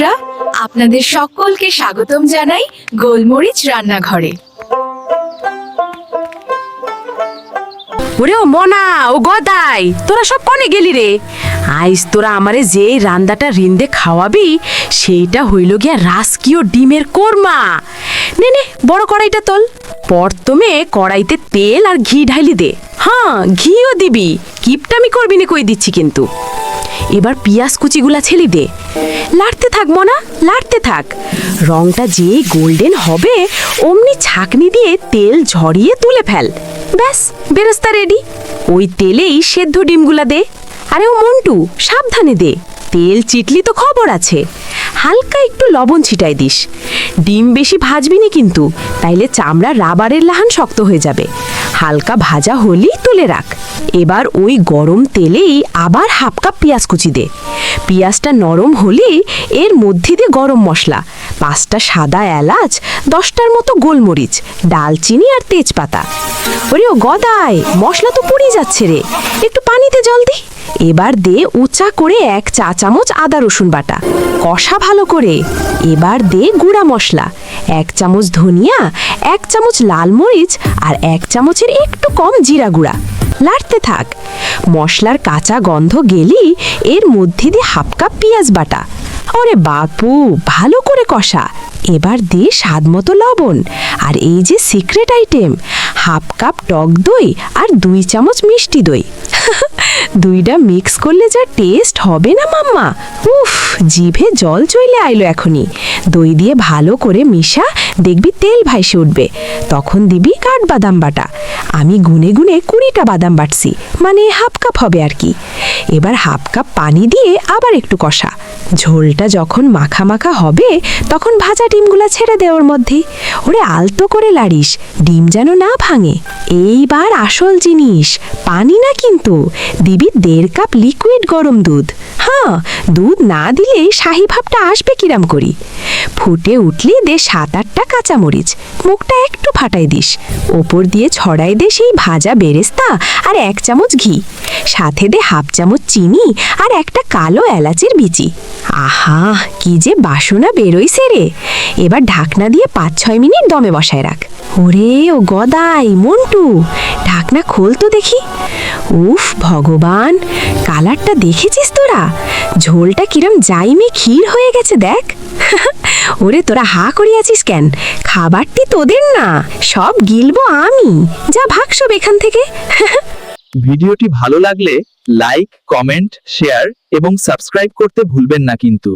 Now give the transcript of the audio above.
দর্শকরা, আপনাদের সকলকে স্বাগতম জানাই গোলমরিচ রান্নাঘরে। ওরে ও মনা, ও গদাই, তোরা সব কনে গেলি রে? আইস তোরা আমারে যে রান্দাটা রিন্দে খাওয়াবি সেইটা হইল গিয়া রাজকীয় ডিমের কোরমা। নে নে, বড় কড়াইটা তোল। প্রথমে কড়াইতে তেল আর ঘি ঢাইলি দে। হ্যাঁ, ঘিও দিবি, কিপটামি করবি না কই দিচ্ছি কিন্তু। এবার পিঁয়াজ কুচিগুলা ছেলি দে। লাড়তে থাক মনা, লাড়তে থাক। রংটা যে গোল্ডেন হবে অমনি ছাঁকনি দিয়ে তেল ঝরিয়ে তুলে ফেল। ব্যাস, বেরেস্তা রেডি। ওই তেলেই সেদ্ধ ডিমগুলা দে। আরে ও মন্টু, সাবধানে দে, তেল চিটলি তো খবর আছে। হালকা একটু লবণ ছিটাই দিস। ডিম বেশি ভাজবি না কিন্তু, তাইলে চামড়া রাবারের লাহান শক্ত হয়ে যাবে। হালকা ভাজা হলেই তুলে রাখ। এবার ওই গরম তেলেই আবার হাফ কাপ পেঁয়াজ কুচি দে। পেঁয়াজটা নরম হলেই এর মধ্যে দিয়ে গরম মশলা, 5টা সাদা এলাচ, 10টার মতো গোলমরিচ, ডালচিনি আর তেজপাতা। ওরে ও গদাই, মশলা তো পুড়ে যাচ্ছে রে, একটু পানিতে জল দি। এবার দে উঁচা করে 1 চা চামচ আদা রসুন বাটা, কষা ভালো করে। এবার দে গুঁড়া মশলা, 1 চামচ ধনিয়া, 1 চামচ লাল মরিচ আর 1 চামচের একটু কম জিরা গুঁড়া। লাড়তে থাক। মশলার কাঁচা গন্ধ গেলি এর মধ্যে দিয়ে হাফ কাপ পেঁয়াজ বাটা। ওরে বাপু, ভালো করে কষা। এবার দে স্বাদ মতো লবণ, আর এই যে সিক্রেট আইটেম, হাফ কাপ টক দই আর 2 চামচ মিষ্টি দই। দুইটা মিক্স করলে যা টেস্ট হবে না মাম্মা, উফ, জিভে জল চলে আইলো এখনই। দই দিয়ে ভালো করে মিশা, দেখবি তেল ভাইসে উঠবে। তখন দিবি কাঠবাদাম বাটা। আমি গুনে গুনে 20টা বাদাম বাটছি, মানে হাফ কাপ হবে আর কি। এবার হাফ কাপ পানি দিয়ে আবার একটু কষা। ঝোলটা যখন মাখা মাখা হবে তখন ভাজা ডিমগুলা ছেড়ে দে ওর মধ্যে। ওরে আলতো করে লাড়িস, ডিম যেন না ভাঙে। এইবার আসল জিনিস, পানি না কিন্তু, দিবি 1.5 কাপ লিকুইড গরম দুধ। হ্যাঁ, দুধ না দিলে শাহি ভাবটা আসবে কিরাম করি। ফুটে উঠলে দে 7-8টা কাঁচামরিচ, মুখটা একটু ফাটাই দিস। ওপর দিয়ে ছড়াই দে সেই ভাজা বেরেস্তা আর 1 চামচ ঘি। সাথে দে হাফ চামচ চিনি আর একটা কালো এলাচের বিচি। আহা, কি যে বাসনা বেরোইছে রে। এবার ঢাকনা দিয়ে 5-6 মিনিট দমে বসায় রাখ। ওরে ও গদাই, মন্টু, ঢাকনা খোল তো দেখি। উফ ভগবান, কালারটা দেখেছিস তোরা? ঝোলটা কিরম জাইমে ক্ষীর হয়ে গেছে দেখ। ওরে তোরা হা করিয়াছিস কেন? খাবারটি তোদের না, সব গিলবো আমি। যা ভাগ সব এখান থেকে। ভিডিওটি ভালো লাগলে লাইক, কমেন্ট, শেয়ার এবং সাবস্ক্রাইব করতে ভুলবেন না কিন্তু।